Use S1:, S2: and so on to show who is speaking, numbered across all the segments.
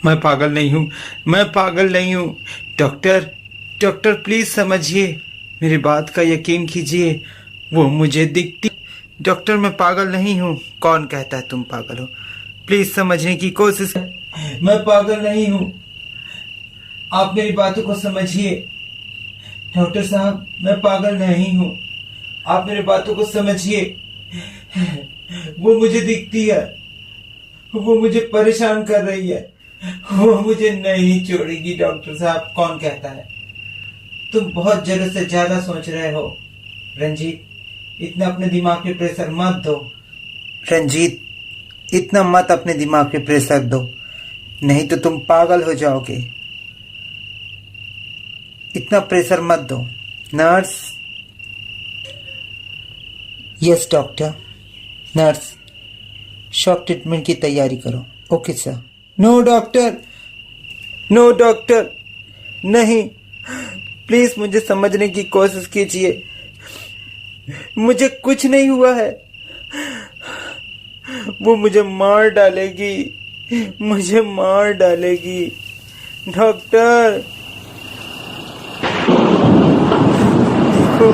S1: मैं पागल नहीं हूँ, मैं पागल नहीं हूँ। डॉक्टर, डॉक्टर प्लीज समझिए, मेरी बात का यकीन कीजिए। वो मुझे दिखती। डॉक्टर मैं पागल नहीं हूँ। कौन कहता है तुम पागल हो? प्लीज समझने की कोशिश। मैं पागल नहीं हूँ, आप मेरी बातों को समझिए। डॉक्टर साहब मैं पागल नहीं हूँ, आप मेरी बातों को समझिए। वो मुझे दिखती है, वो मुझे परेशान कर रही है, वो मुझे नहीं छोड़ेगी। डॉक्टर साहब कौन कहता है? तुम बहुत जरूरत से ज्यादा सोच रहे हो रंजीत, इतना अपने दिमाग पे प्रेशर मत दो। रंजीत, इतना मत अपने दिमाग पे प्रेशर दो, नहीं तो तुम पागल हो जाओगे। इतना प्रेशर मत दो। Nurse. Yes doctor. Nurse, shock treatment की तैयारी करो। Okay sir. No doctor, no doctor, नहीं। प्लीज मुझे समझने की कोशिश कीजिए, मुझे कुछ नहीं हुआ है। वो मुझे मार डालेगी, मुझे मार डालेगी। डॉक्टर देखो,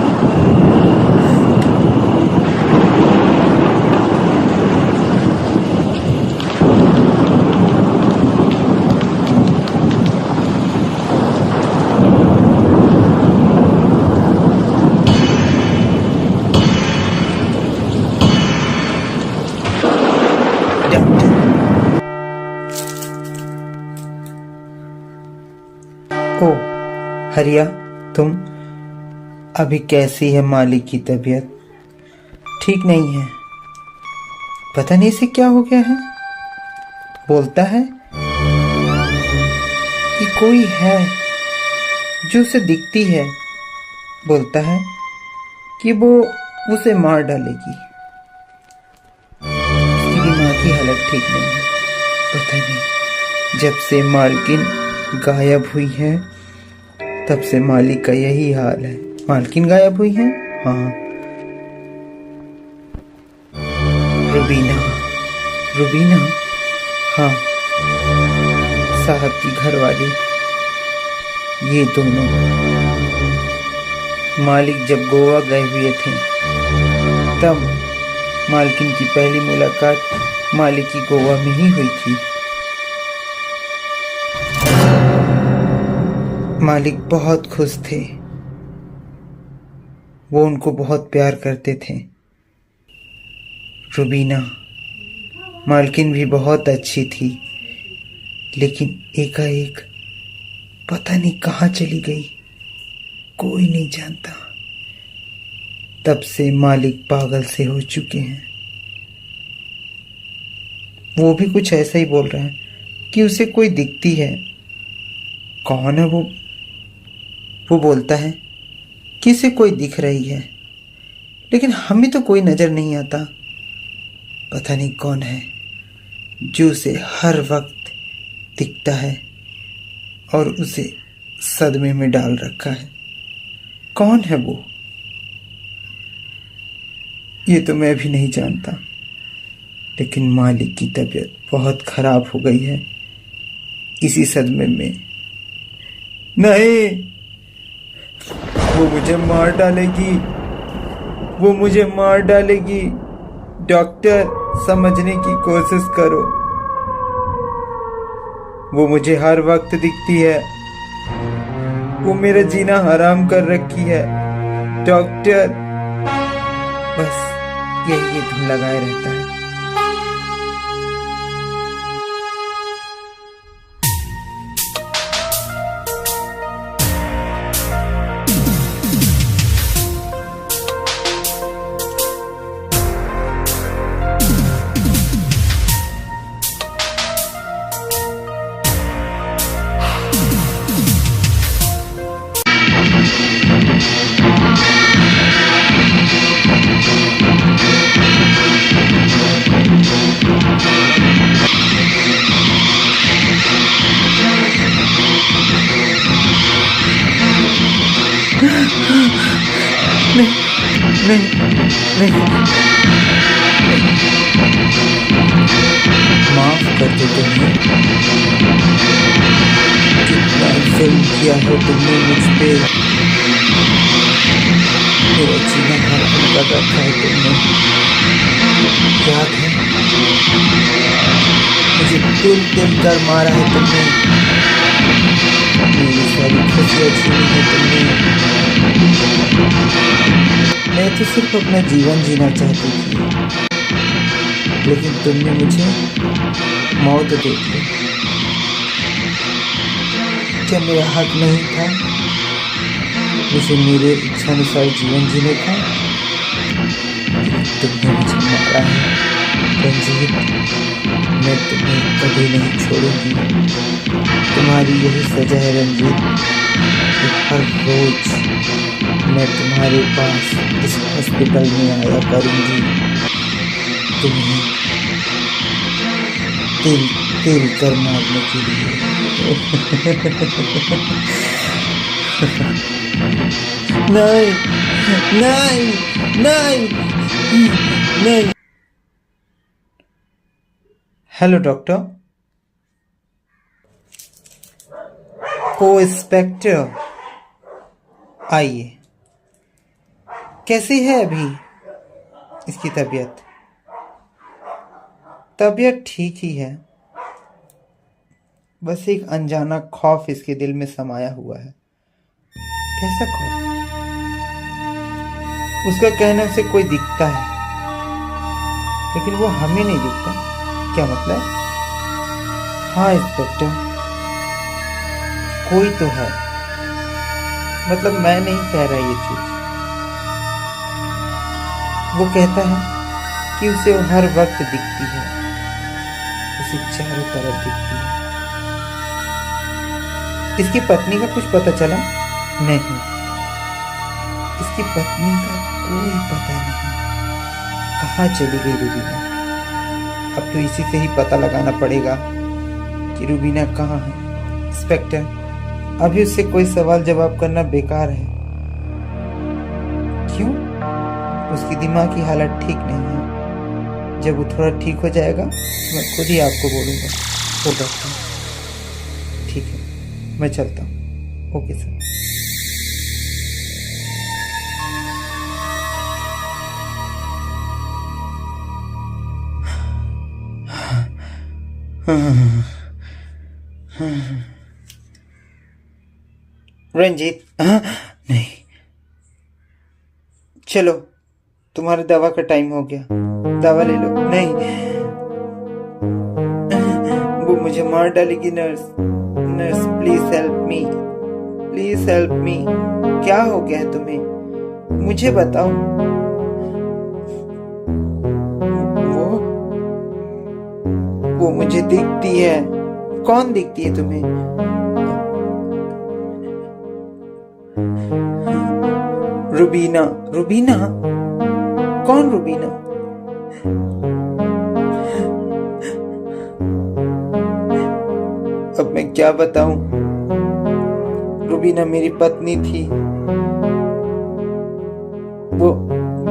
S1: ओ हरिया, तुम अभी कैसी है? मालिक की तबीयत ठीक नहीं है, पता नहीं इसे क्या हो गया है। बोलता है कि कोई है जो उसे दिखती है, बोलता है कि वो उसे मार डालेगी। उसकी दिमाग की हालत ठीक नहीं है, पता नहीं जब से मालकिन गायब हुई है तब से मालिक का यही हाल है। मालकिन गायब हुई है? हाँ, रुबीना। रुबीना? हाँ, साहब की घरवाली। ये दोनों मालिक जब गोवा गए हुए थे तब मालकिन की पहली मुलाकात मालिक की गोवा में ही हुई थी। मालिक बहुत खुश थे, वो उनको बहुत प्यार करते थे। रुबीना, मालकिन भी बहुत अच्छी थी, लेकिन एकाएक पता नहीं कहाँ चली गई, कोई नहीं जानता। तब से मालिक पागल से हो चुके हैं। वो भी कुछ ऐसा ही बोल रहा है कि उसे कोई दिखती है। कौन है वो? वो बोलता है कि इसे कोई दिख रही है, लेकिन हमें तो कोई नजर नहीं आता। पता नहीं कौन है जो उसे हर वक्त दिखता है और उसे सदमे में डाल रखा है। कौन है वो? ये तो मैं भी नहीं जानता, लेकिन मालिक की तबीयत बहुत खराब हो गई है इसी सदमे में। नहीं, वो मुझे मार डालेगी, वो मुझे मार डालेगी। डॉक्टर समझने की कोशिश करो, वो मुझे हर वक्त दिखती है, वो मेरा जीना हराम कर रखी है। डॉक्टर, बस यही धुन लगाए रहता है। नहीं, नहीं, नहीं। माफ कर दो तुम्हें। कितना जुल्म किया है तुमने मुझ पे, मेरा जीना हराम कर रखा है तुमने। याद है मुझे दिल दिल कर मारा है तुमने, मेरी सारी खुशियाँ छीनी है तुमने। मैं तो सिर्फ अपना जीवन जीना चाहती थी, लेकिन तुमने मुझे मौत दे दी। क्या मेरा हक नहीं था मुझे मेरे इच्छानुसार जीवन जीने का? तुमने मुझे मारा है रंजीत, मैं तुम्हें कभी नहीं छोड़ूंगी। तुम्हारी यही सजा है रंजीत, हर रोज मैं तुम्हारे पास इस हॉस्पिटल में आया करूंगी, तुम्हें तिल तिल कर मारने के लिए। नहीं नहीं नहीं नहीं। Hello doctor. ओ इंस्पेक्टर, आइए। कैसी है अभी इसकी तबीयत? तबीयत ठीक ही है, बस एक अनजाना खौफ इसके दिल में समाया हुआ है। कैसा खौफ? उसका कहने से कोई दिखता है, लेकिन वो हमें नहीं दिखता। क्या मतलब? हाँ इंस्पेक्टर, कोई तो है। मतलब मैं नहीं कह रहा ये चीज। वो कहता है कि उसे वो हर वक्त दिखती है, उसे चारों तरफ दिखती है। इसकी पत्नी का कुछ पता चला? नहीं, इसकी पत्नी का कोई पता नहीं। कहाँ चली गई रूबीना? अब तो इसी से ही पता लगाना पड़ेगा कि रूबीना कहाँ है। इंस्पेक्टर, अभी उससे कोई सवाल जवाब करना बेकार है। क्यों? उसकी दिमाग की हालत ठीक नहीं है। जब वो थोड़ा ठीक हो जाएगा मैं खुद ही आपको बोलूँगा। ओ डॉक्टर, ठीक है, मैं चलता हूँ। Okay sir. रंजीत, नहीं, चलो तुम्हारे दवा का टाइम हो गया, दवा ले लो। नहीं, वो मुझे मार डालेगी। Nurse, nurse please help me, please help me. क्या हो गया है तुम्हें? मुझे बताओ। वो मुझे दिखती है। कौन दिखती है तुम्हें? रूबीना। रूबीना? कौन रूबीना? अब मैं क्या बताऊं? रूबीना मेरी पत्नी थी। वो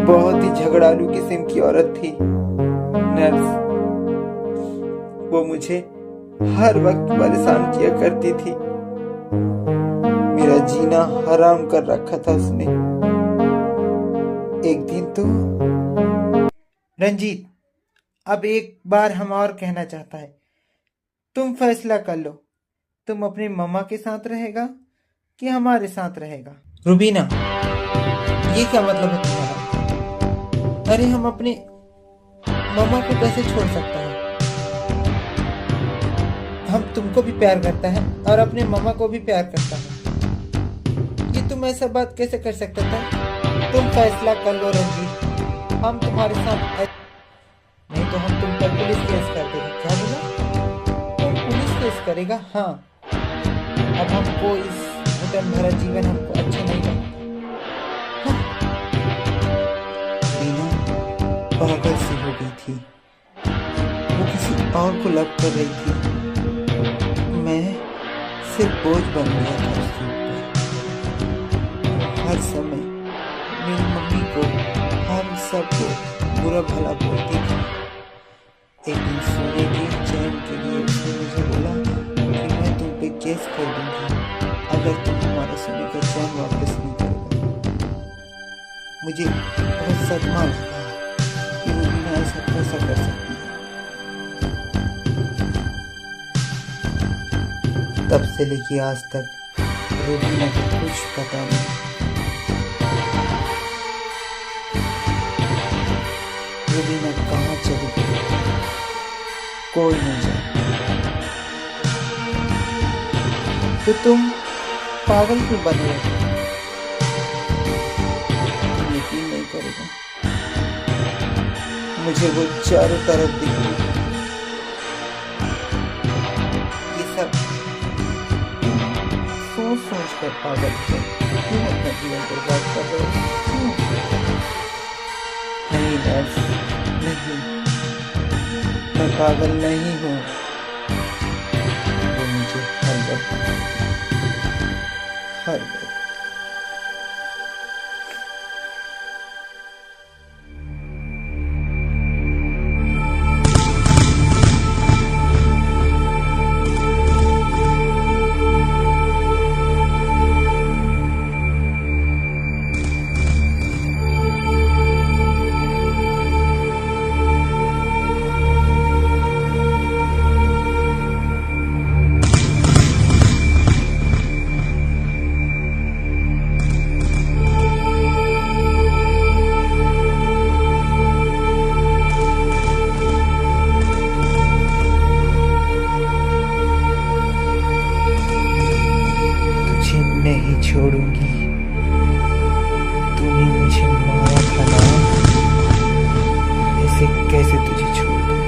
S1: बहुत ही झगड़ालू किस्म की औरत थी। नर्स, वो मुझे हर वक्त परेशान किया करती थी। मेरा जीना हराम कर रखा था उसने। एक दिन तो रंजीत, अब एक बार हम और कहना चाहता है, तुम फैसला कर लो, तुम अपनी मम्मा के साथ रहेगा कि हमारे साथ रहेगा? रूबीना, ये क्या मतलब है तुम्हारा? अरे हम अपने मम्मा को कैसे छोड़ सकता है? हम तुमको भी प्यार करता है और अपने मम्मा को भी प्यार करता है। ये तुम ऐसा बात कैसे कर सकता था? तुम फैसला कर लो रंजीत, हम तुम्हारे साथ, नहीं तो हम तुम पर पुलिस केस कर देंगे। क्या बोला? तुम पुलिस केस करेगा? हाँ, अब हमको इस घुटन भरा जीवन हमको अच्छा नहीं लगता। मीना पागल सी हो गई थी, वो किसी और को लव कर रही थी। मैं सिर्फ बोझ बन गया था उसके ऊपर। हर समय मेरी मम्मी को, हम सबको बुरा भला बोलती थी। एक दिन सोने की केस कर दूंगी अगर तुम हमारे सोने का चैन वापस नहीं करोगे। मुझे बहुत सदमा लगा कि रूबीना ऐसा कैसा कर सकती है। तब से लेके आज तक रूबीना को कुछ पता नहीं। रूबीना कहाँ चली गई कोई नहीं जानता। तो तुम पागल क्यों बने हो? तुम यकीन नहीं करोगे, मुझे वो चारों तरफ दिखती है। ये सब सोच सोच कर पागल हो। क्यों अपना जीवन बर्बाद कर रहे हो? क्यों? नहीं नर्स, नहीं, मैं पागल नहीं हूँ। वो मुझे हर वक्त नहीं छोड़ूंगी। तूने मुझे मारा था ना, ऐसे कैसे तुझे छोड़ दूं?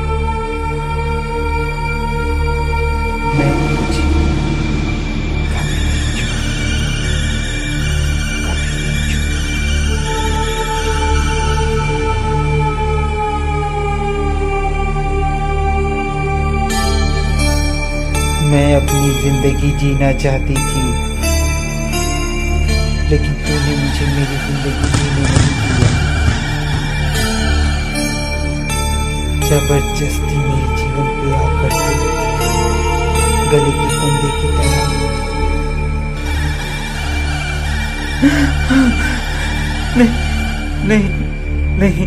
S1: मैं तुझे कभी नहीं छोड़ूंगा। मैं अपनी जिंदगी जीना चाहती थी, लेकिन तूने मुझे मेरी जिंदगी जीने नहीं दिया। जबरदस्ती मेरे जीवन पे आकर गले के फंदे की तरह। नहीं नहीं नहीं,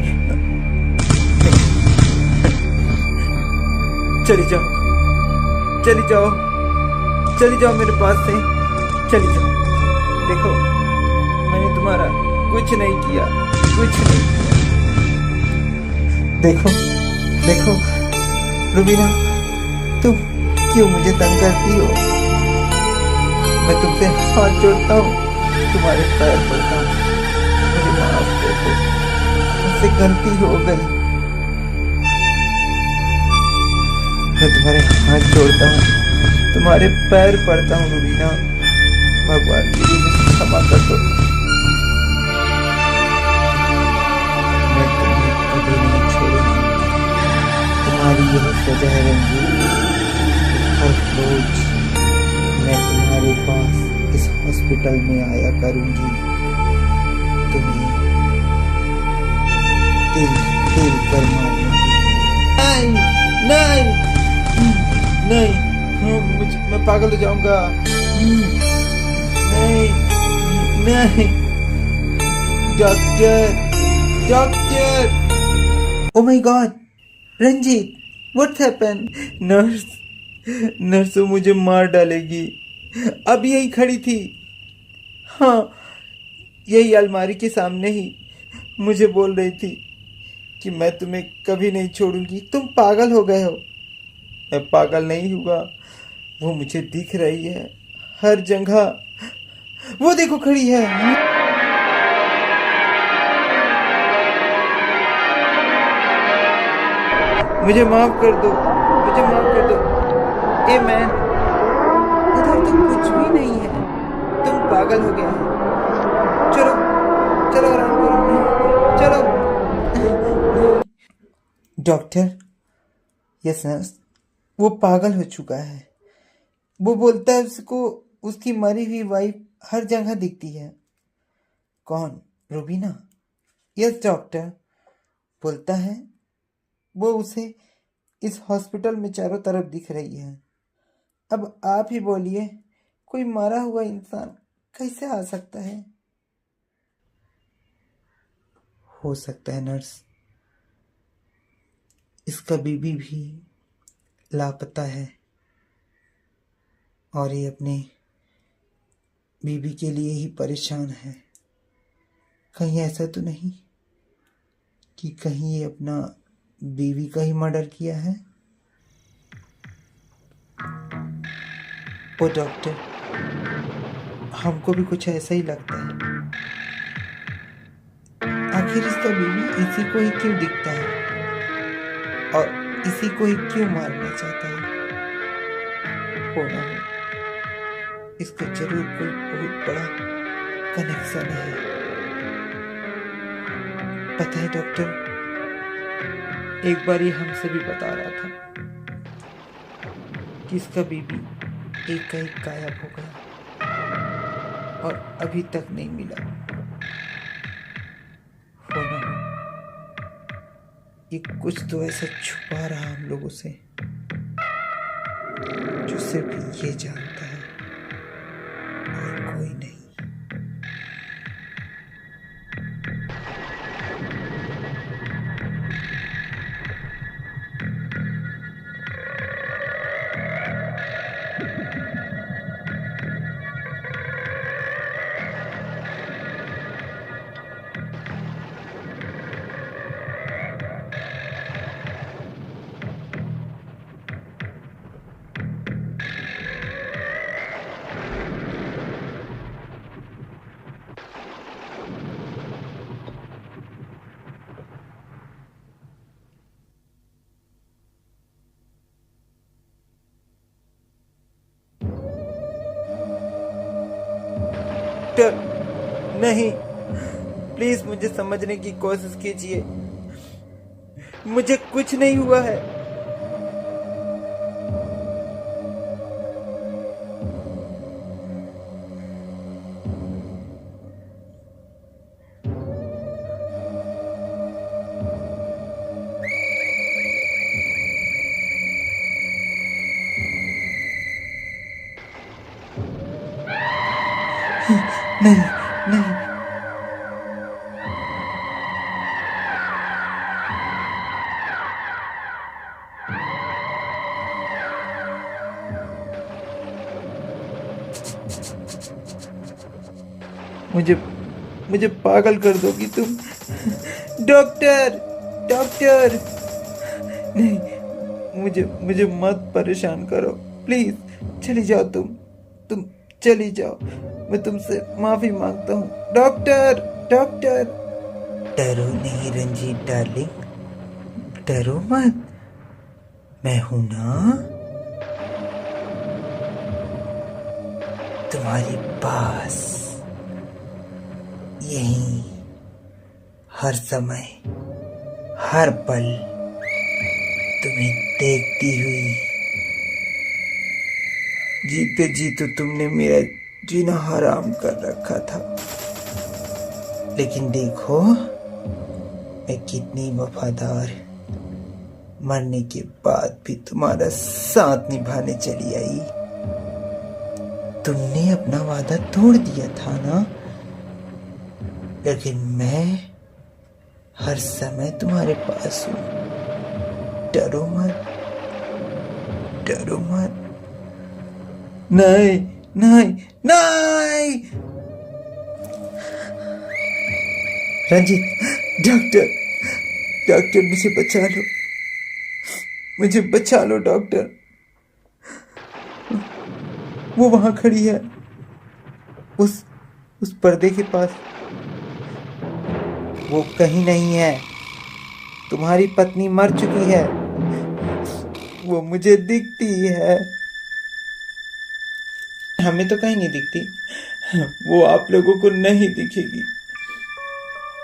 S1: चली जाओ, चली जाओ, चली जाओ मेरे पास से, चली जाओ। देखो, मैंने तुम्हारा कुछ नहीं किया, कुछ नहीं किया। देखो देखो रूबीना, तुम क्यों मुझे तंग करती हो? मैं तुमसे हाथ जोड़ता हूँ, तुम्हारे पैर पड़ता हूँ, मुझे माफ कर दो, मुझसे गलती हो गई। मैं तुम्हारे हाथ जोड़ता हूँ, तुम्हारे पैर पड़ता हूँ रूबीना, भगवान के लिए मुझे क्षमा कर दो। मैं तुम्हें कभी नहीं छोड़ूंगी। तुम्हारी यह सजा है रंजीत। हर रोज मैं तुम्हारे पास इस हॉस्पिटल में आया करूंगी, तुम्हें तिल तिल कर मारूंगी। नहीं नहीं नहीं, मैं पागल हो जाऊंगा। नहीं नहीं, doctor doctor, oh my god, Ranjeet, what happened? Nurse nurse वो मुझे मार डालेगी। अब यही खड़ी थी, हाँ, यही अलमारी के सामने ही मुझे बोल रही थी कि मैं तुम्हें कभी नहीं छोड़ूंगी। तुम पागल हो गए हो। मैं पागल नहीं हुआ, वो मुझे दिख रही है हर जगह। वो देखो खड़ी है। मुझे माफ कर दो, मुझे माफ कर दो। ए मैन, उधर तो कुछ भी नहीं है, तुम पागल हो गया है। चलो चलो आराम करो, चलो। डॉक्टर, यस नर्स, वो पागल हो चुका है। वो बोलता है उसको उसकी मरी हुई वाइफ हर जगह दिखती है। कौन? रूबीना? यस डॉक्टर, बोलता है वो उसे इस हॉस्पिटल में चारों तरफ दिख रही है। अब आप ही बोलिए, कोई मरा हुआ इंसान कैसे आ सकता है? हो सकता है नर्स, इसका बीबी भी लापता है और ये अपने बीबी के लिए ही परेशान है। कहीं ऐसा तो नहीं कि कहीं ये अपना बीवी का ही मर्डर किया है? ओ डॉक्टर, हमको भी कुछ ऐसा ही लगता है। आखिर इसका बीवी इसी को ही क्यों दिखता है और इसी को ही क्यों मारना चाहता है? हो ना हो, इसका जरूर कोई बहुत बड़ा कनेक्शन है। पता है डॉक्टर, एक बार ये हमसे भी बता रहा था कि इसका बीबी एक का एक गायब हो गया और अभी तक नहीं मिला। हो ना हो, ये कुछ तो ऐसा छुपा रहा हम लोगों से जो सिर्फ ये जानता है और कोई नहीं। डॉक्टर, नहीं, प्लीज मुझे समझने की कोशिश कीजिए। मुझे कुछ नहीं हुआ है। नहीं, नहीं, मुझे मुझे पागल कर दोगी तुम। डॉक्टर, डॉक्टर, नहीं, मुझे मुझे मत परेशान करो प्लीज। चली जाओ तुम चली जाओ। मैं तुमसे माफी मांगता हूँ डॉक्टर, डॉक्टर। डरो नहीं रंजीत डार्लिंग, डरो मत, मैं हूं ना तुम्हारे पास, यहीं हर समय हर पल तुम्हें देखती हुई। जीते जी तो तुमने मेरा जीना हराम कर रखा था, लेकिन देखो मैं कितनी वफादार, मरने के बाद भी तुम्हारा साथ निभाने चली आई। तुमने अपना वादा तोड़ दिया था ना, लेकिन मैं हर समय तुम्हारे पास हूं। डरो मत, डरो मत। नहीं, नहीं, नहीं। रंजीत, डॉक्टर, डॉक्टर मुझे बचा लो, मुझे बचा लो डॉक्टर। वो वहां खड़ी है, उस पर्दे के पास। वो कहीं नहीं है, तुम्हारी पत्नी मर चुकी है, वो मुझे दिखती है। हमें तो कहीं नहीं दिखती, वो आप लोगों को नहीं दिखेगी,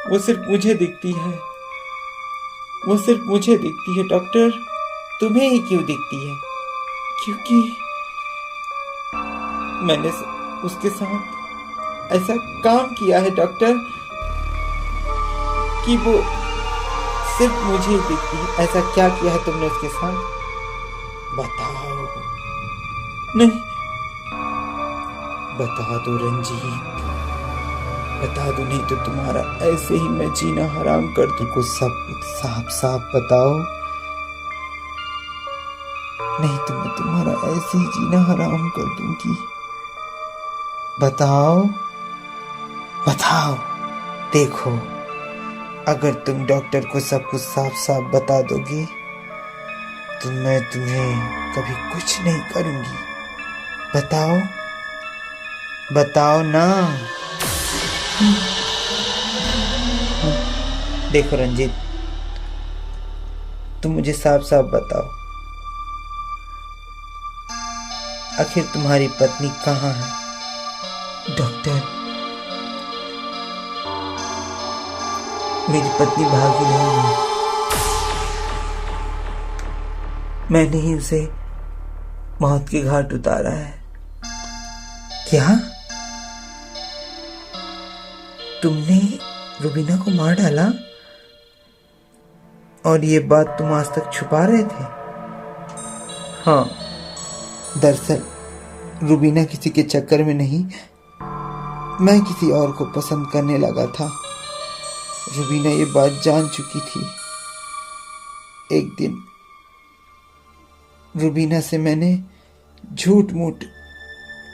S1: वो सिर्फ मुझे दिखती है, वो सिर्फ मुझे दिखती है। डॉक्टर, तुम्हें ही क्यों दिखती है? क्योंकि मैंने उसके साथ ऐसा काम किया है डॉक्टर कि वो सिर्फ मुझे ही दिखती है। ऐसा क्या किया है तुमने उसके साथ? बताओ, नहीं। बता दो रंजीत, बता दो, नहीं तो तुम्हारा ऐसे ही मैं जीना हराम कर दूं। को सब कुछ साफ साफ बताओ, नहीं तो मैं तुम्हारा ऐसे ही जीना हराम कर दूंगी। बताओ बताओ। देखो, अगर तुम डॉक्टर को सब कुछ साफ साफ बता दोगे तो मैं तुम्हें कभी कुछ नहीं करूंगी। बताओ बताओ ना। देखो रंजीत, तुम मुझे साफ साफ बताओ, आखिर तुम्हारी पत्नी कहाँ है? डॉक्टर, मेरी पत्नी भागी नहीं है। मैंने ही उसे मौत के घाट उतारा है। क्या तुमने रुबीना को मार डाला? और ये बात तुम आज तक छुपा रहे थे? हाँ, दरअसल रुबीना किसी के चक्कर में नहीं, मैं किसी और को पसंद करने लगा था। रुबीना ये बात जान चुकी थी। एक दिन रुबीना से मैंने झूठ मूठ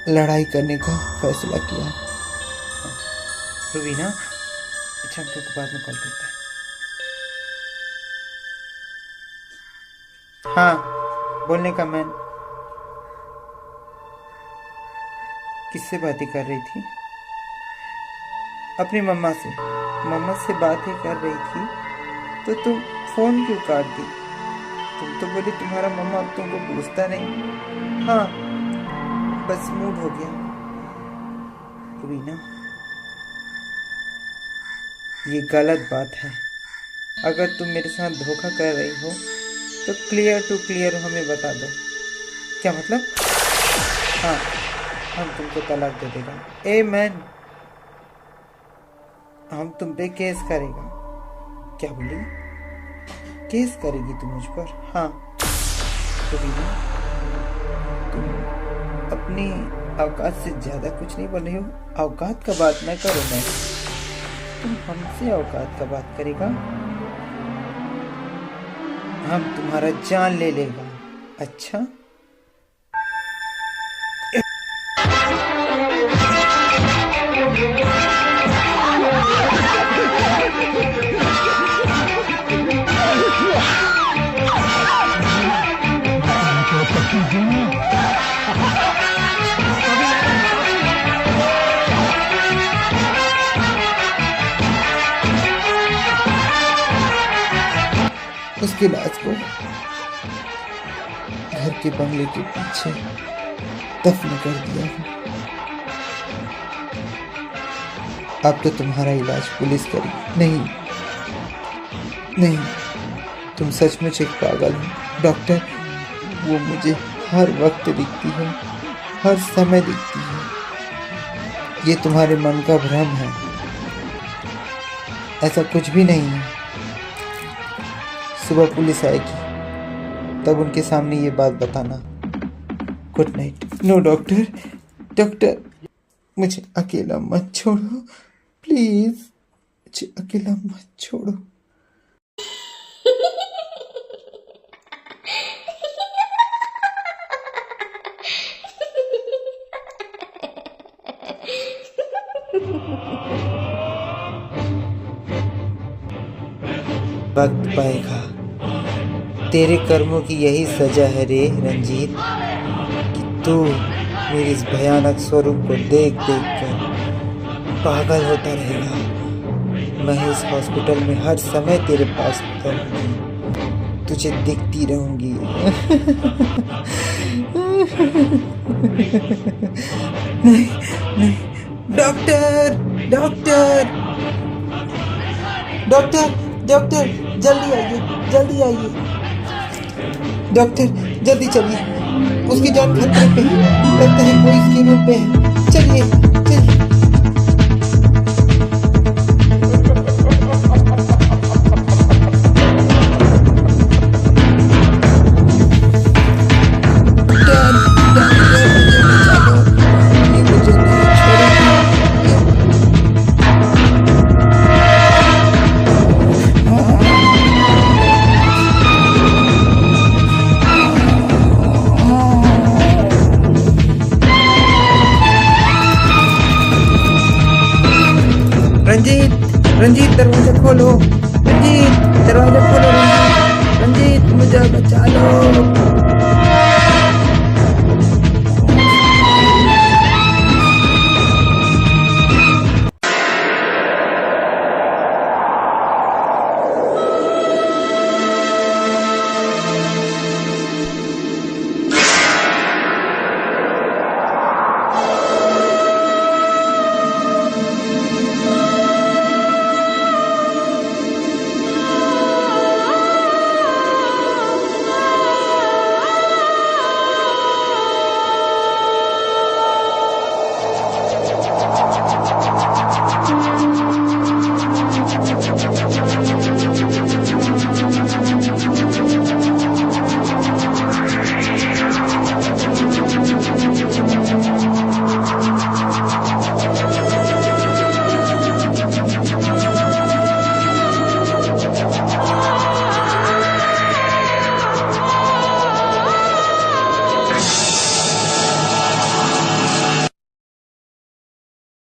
S1: लड़ाई करने का फैसला किया। रुबीना, अच्छा हम तुमको बाद में कॉल करते हैं। हाँ, बोलने का मैं किससे बातें कर रही थी? अपनी मम्मा से। मम्मा से बातें कर रही थी तो तुम फोन क्यों काट दी? तुम तो बोली तुम्हारा मम्मा अब तुमको पूछता नहीं। हाँ, बस मूड हो गया। रुबीना, ये गलत बात है। अगर तुम मेरे साथ धोखा कर रही हो तो क्लियर टू क्लियर हमें बता दो। क्या मतलब? हाँ, हम तुमको तलाक दे देगा। ए मैन, हम तुम पे केस करेगा। क्या बोली? केस करेगी तुम मुझ पर? हाँ। रुबीना, तुम अपनी औकात से ज्यादा कुछ नहीं बोल रही हो। औकात का बात न करो। मैं तुम हमसे औकात का बात करेगा? हम तुम्हारा जान ले लेगा। अच्छा, उसकी लाश को घर के बंगले के पीछे दफन कर दिया है। अब तो तुम्हारा इलाज पुलिस करेगी। नहीं नहीं, तुम सचमुच एक पागल हो। डॉक्टर, वो मुझे हर वक्त दिखती है, हर समय दिखती है। ये तुम्हारे मन का भ्रम है, ऐसा कुछ भी नहीं है। सुबह पुलिस आएगी, तब उनके सामने ये बात बताना। Good night. No doctor, doctor मुझे अकेला मत छोड़ो प्लीज, मुझे अकेला मत छोड़ो। वक्त पाएगा, तेरे कर्मों की यही सजा है रे रंजीत, कि तू मेरे इस भयानक स्वरूप को देख देख कर पागल होता रहेगा। मैं इस हॉस्पिटल में हर समय तेरे पास रहूंगी, तुझे दिखती रहूंगी। नहीं नहीं, डॉक्टर डॉक्टर डॉक्टर डॉक्टर, जल्दी आइए, जल्दी आइए। डॉक्टर जल्दी चलिए, उसकी जान खतरे पे है, लगता है कोई इसके रूप पे है। चलिए चलिए। डॉक्टर रंजीत दरवाजा खोलो, रंजीत दरवाजा खोलो, रंजीत, रंजीत मुझे बचा लो।